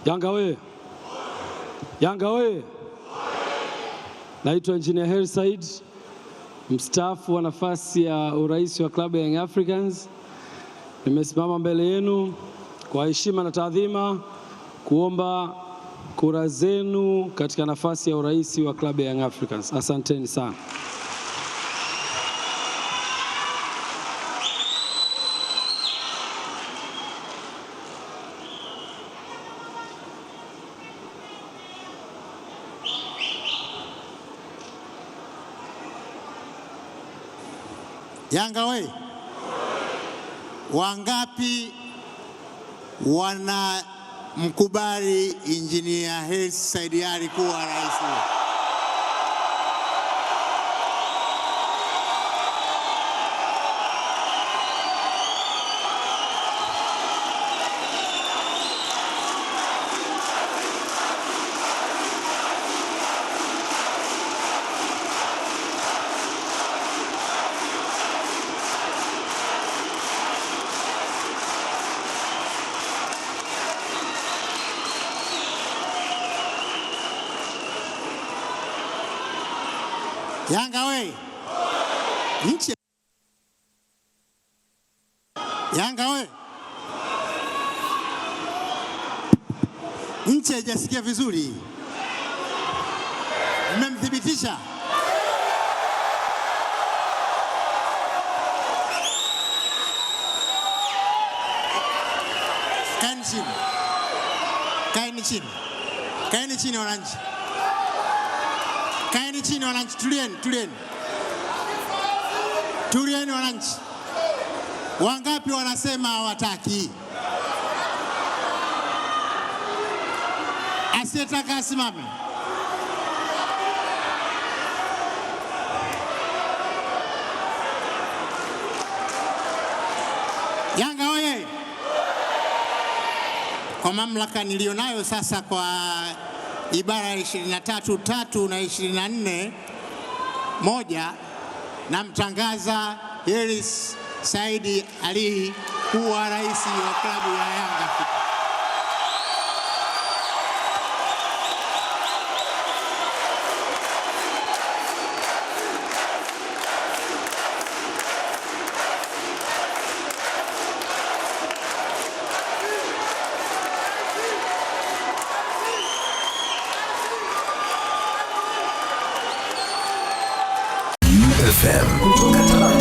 Yanga we! Yanga we! Naitwa Engineer Hersi Said, mstaafu wa nafasi ya urais wa klabu ya Young Africans. Nimesimama mbele yenu kwa heshima na taadhima kuomba kura zenu katika nafasi ya urais wa klabu ya Young Africans. Asanteni sana. Yanga we! Wangapi wana mkubali Engineer Hersi Said Ali kuwa rais? Yanga we! Nchi Yanga we! Nchi haijasikia vizuri. Mmemthibitisha? Kaeni chini. Kaeni chini. Kaeni chini wananchi. Kaeni chini wananchi, tulieni. Tulieni wananchi. Wangapi wanasema hawataki? Asiyetaka asimame. Yanga oye! Kwa mamlaka nilionayo sasa, kwa ibara ya 23(3) na 24(1) namtangaza Hersi Said Ali kuwa rais wa klabu ya Yanga. FM.